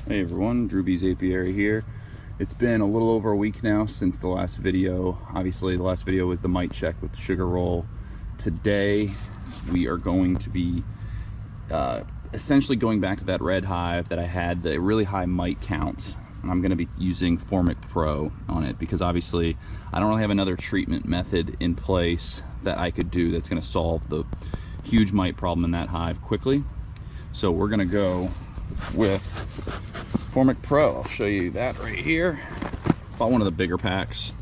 Hey everyone, Drew B's Apiary here. It's been a little over a week now since the last video. Obviously the last video was the mite check with the sugar roll. Today we are going to be essentially going back to that red hive that I had the really high mite count, and I'm going to be using Formic Pro on it because obviously I don't really have another treatment method in place that I could do that's going to solve the huge mite problem in that hive quickly. So we're going to go with Formic Pro. I'll show you that right here. Bought one of the bigger packs.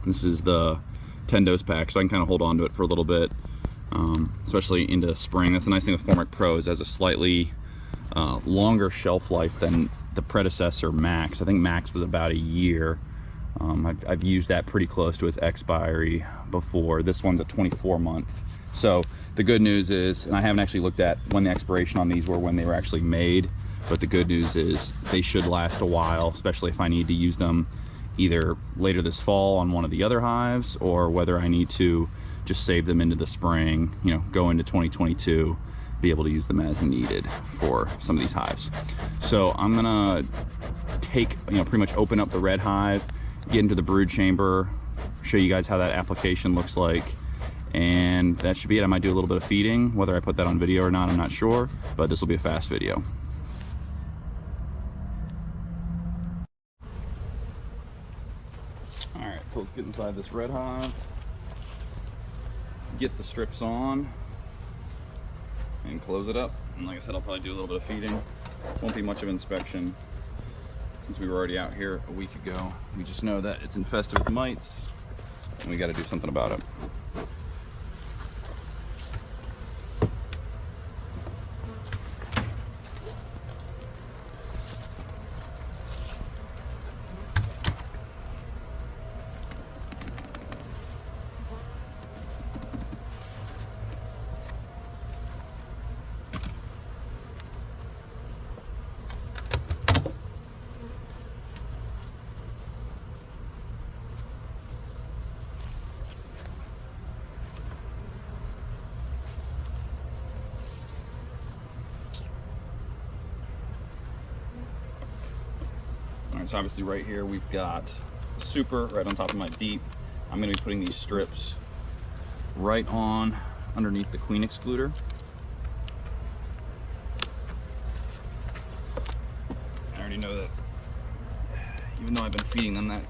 This is the 10-dose pack, so I can kind of hold on to it for a little bit, especially into spring. That's the nice thing with Formic Pro, is it has a slightly longer shelf life than the predecessor Max. I think Max was about a year. I've used that pretty close to its expiry before. This one's a 24-month. So the good news is, and I haven't actually looked at when the expiration on these were, when they were actually made, but the good news is they should last a while, especially if I need to use them either later this fall on one of the other hives, or whether I need to just save them into the spring, you know, go into 2022, be able to use them as needed for some of these hives. So I'm gonna take, pretty much open up the red hive, get into the brood chamber, show you guys how that application looks like, and that should be it. I might do a little bit of feeding. Whether I put that on video or not, I'm not sure, but this will be a fast video. All right, so let's get inside this red hive, get the strips on, and close it up. And like I said, I'll probably do a little bit of feeding. Won't be much of inspection since we were already out here a week ago. We just know that it's infested with mites and we got to do something about it. So obviously right here we've got super right on top of my deep. I'm going to be putting these strips right on underneath the queen excluder. I already know that even though I've been feeding them,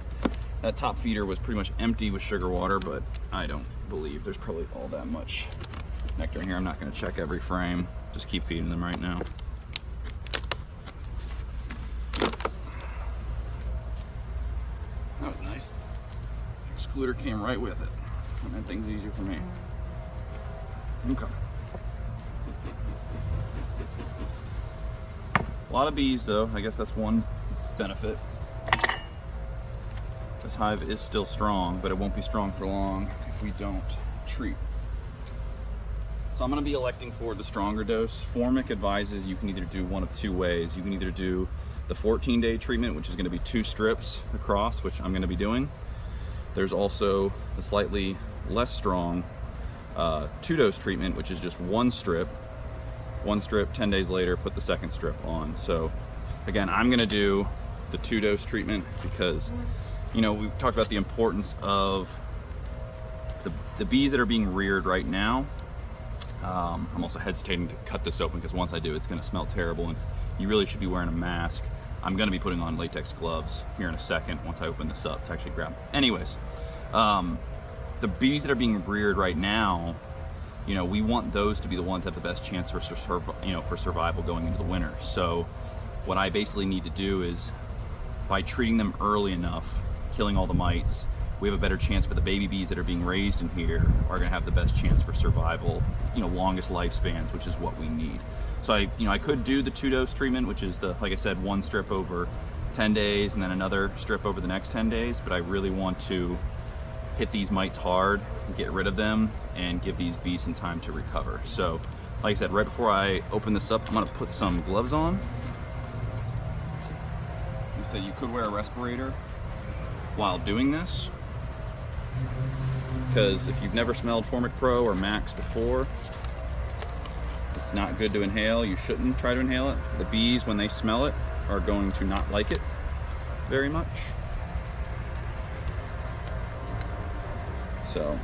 that top feeder was pretty much empty with sugar water, but I don't believe there's probably all that much nectar in here. I'm not going to check every frame, just keep feeding them right now. That was nice. Excluder came right with it. That made things easier for me. Okay. A lot of bees though, I guess that's one benefit. This hive is still strong, but it won't be strong for long if we don't treat. So I'm gonna be electing for the stronger dose. Formic advises you can either do one of two ways. You can either do the 14-day treatment, which is going to be 2 strips across, which I'm going to be doing. There's also the slightly less strong 2-dose treatment, which is just 1 strip, 10 days later, put the 2nd strip on. So again, I'm going to do the 2-dose treatment because, we've talked about the importance of the bees that are being reared right now. I'm also hesitating to cut this open because once I do, it's going to smell terrible and you really should be wearing a mask. I'm going to be putting on latex gloves here in a second once I open this up to actually grab. Anyways, the bees that are being reared right now, we want those to be the ones that have the best chance for survival going into the winter. So what I basically need to do is, by treating them early enough, killing all the mites, we have a better chance for the baby bees that are being raised in here are going to have the best chance for survival, longest lifespans, which is what we need. So I could do the 2-dose treatment, which is like I said, 1 strip over 10 days and then another strip over the next 10 days, but I really want to hit these mites hard, get rid of them, and give these bees some time to recover. So like I said, right before I open this up, I'm gonna put some gloves on. You said you could wear a respirator while doing this, because if you've never smelled Formic Pro or Max before, It's not good to inhale. You shouldn't try to inhale it. The bees, when they smell it, are going to not like it very much. So,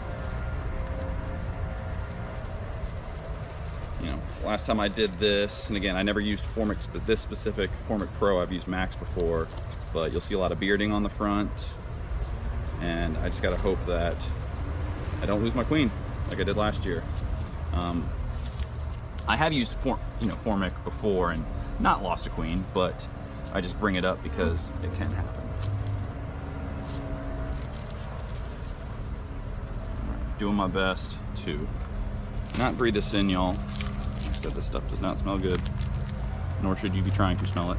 you know, last time I did this, and again, I never used Formic, but this specific Formic Pro, I've used Max before, but you'll see a lot of bearding on the front, and I just gotta hope that I don't lose my queen like I did last year. I have used Formic before and not lost a queen, but I just bring it up because it can happen. Right, doing my best to not breathe this in, y'all. Like I said, this stuff does not smell good, nor should you be trying to smell it.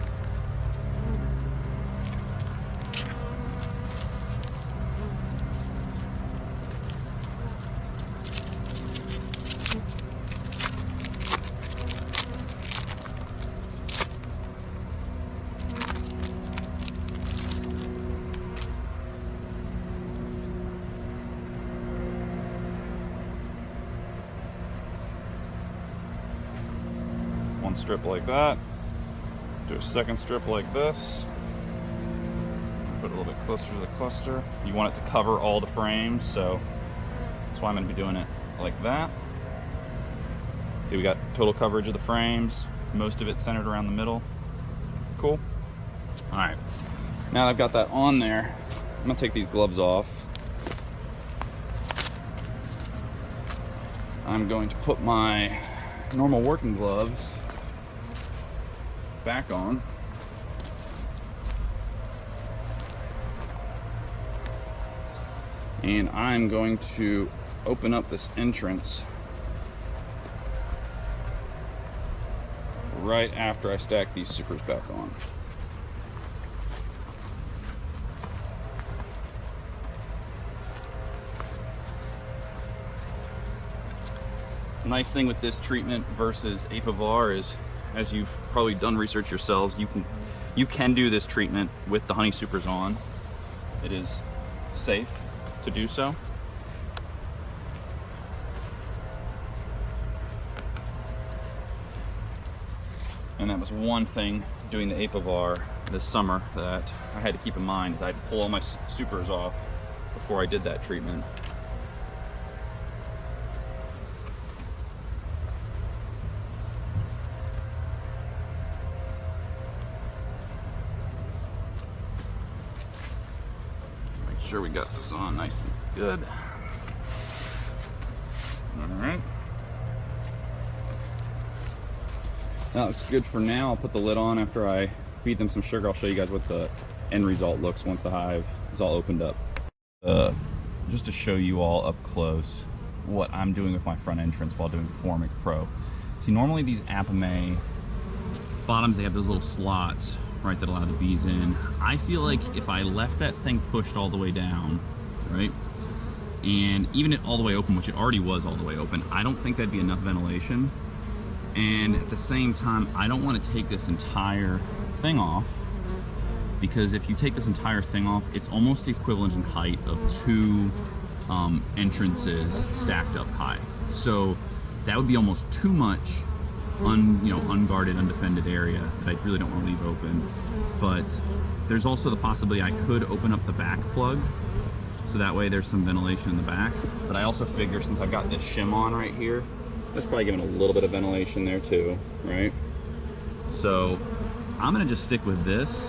One strip like that, do a second strip like this, put it a little bit closer to the cluster. You want it to cover all the frames, so that's why I'm going to be doing it like that. See, we got total coverage of the frames, most of it centered around the middle. Cool. All right, now that I've got that on there, I'm going to take these gloves off. I'm going to put my normal working gloves back on. And I'm going to open up this entrance right after I stack these supers back on. Nice thing with this treatment versus Apivar is, as you've probably done research yourselves, you can do this treatment with the honey supers on. It is safe to do so. And that was one thing doing the Apivar this summer that I had to keep in mind, is I had to pull all my supers off before I did that treatment. Sure we got this on nice and good. All right. That looks good for now. I'll put the lid on after I feed them some sugar. I'll show you guys what the end result looks once the hive is all opened up. Just to show you all up close what I'm doing with my front entrance while doing Formic Pro. See, normally these Apame bottoms, they have those little slots, right, that allow the bees in. I feel like if I left that thing pushed all the way down, right, and even it all the way open, which it already was all the way open, I don't think that'd be enough ventilation. And at the same time, I don't want to take this entire thing off, because if you take this entire thing off, it's almost the equivalent in height of two entrances stacked up high. So that would be almost too much unguarded, undefended area that I really don't want to leave open. But there's also the possibility I could open up the back plug, so that way there's some ventilation in the back. But I also figure, since I've got this shim on right here, that's probably giving a little bit of ventilation there too, right? So I'm gonna just stick with this,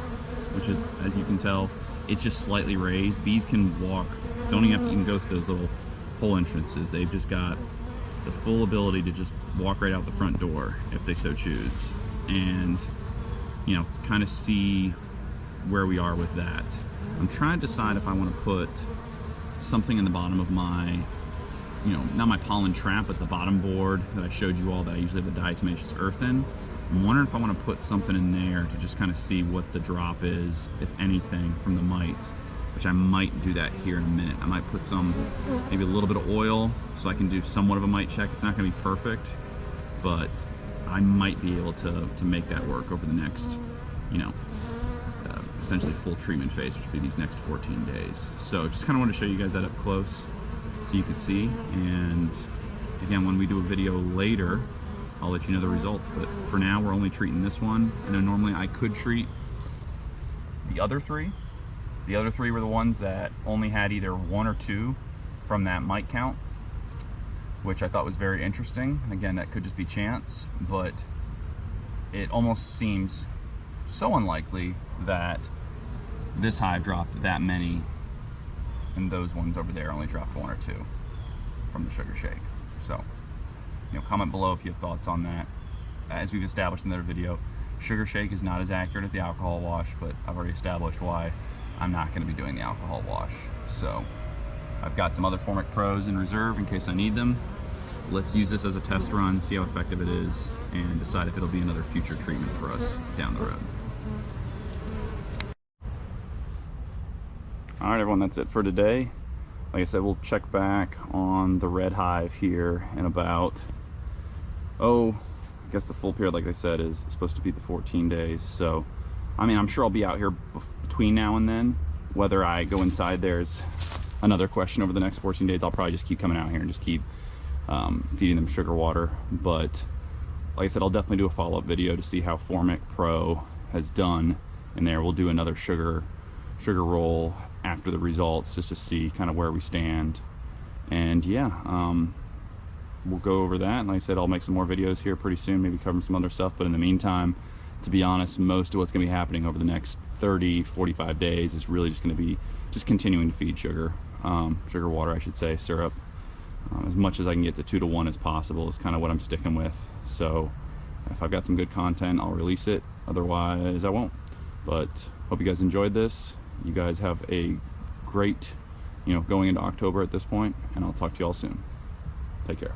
which is, as you can tell, it's just slightly raised. Bees can walk, don't even have to even go through those little hole entrances. They've just got the full ability to just walk right out the front door if they so choose, and kind of see where we are with that. I'm trying to decide if I want to put something in the bottom of my, not my pollen trap, but the bottom board that I showed you all that I usually have the diatomaceous earth in. I'm wondering if I want to put something in there to just kind of see what the drop is, if anything, from the mites, which I might do that here in a minute. I might put some, maybe a little bit of oil, so I can do somewhat of a mite check. It's not going to be perfect, but I might be able to make that work over the next, essentially full treatment phase, which would be these next 14 days. So just kind of want to show you guys that up close so you could see. And again, when we do a video later, I'll let you know the results. But for now, we're only treating this one. I know normally I could treat the other three. The other three were the ones that only had either 1 or 2 from that mite count, which I thought was very interesting. Again, that could just be chance, but it almost seems so unlikely that this hive dropped that many and those ones over there only dropped 1 or 2 from the sugar shake. So, comment below if you have thoughts on that. As we've established in the other video, sugar shake is not as accurate as the alcohol wash, but I've already established why I'm not going to be doing the alcohol wash. So I've got some other Formic Pros in reserve in case I need them. Let's use this as a test run, see how effective it is, and decide if it'll be another future treatment for us down the road. All right, everyone, that's it for today. Like I said, we'll check back on the red hive here in about, I guess the full period, like I said, is supposed to be the 14 days. So, I mean, I'm sure I'll be out here between now and then. Whether I go inside there is another question over the next 14 days. I'll probably just keep coming out here and just keep feeding them sugar water. But like I said, I'll definitely do a follow-up video to see how Formic Pro has done in there. We'll do another sugar roll after the results just to see kind of where we stand. And yeah, we'll go over that. And like I said, I'll make some more videos here pretty soon, maybe covering some other stuff. But in the meantime, to be honest, most of what's going to be happening over the next 30-45 days is really just going to be just continuing to feed sugar water, I should say, syrup, as much as I can get to 2 to 1 as possible is kind of what I'm sticking with. So if I've got some good content, I'll release it. Otherwise, I won't. But hope you guys enjoyed this. You guys have a great, going into October at this point, and I'll talk to you all soon. Take care.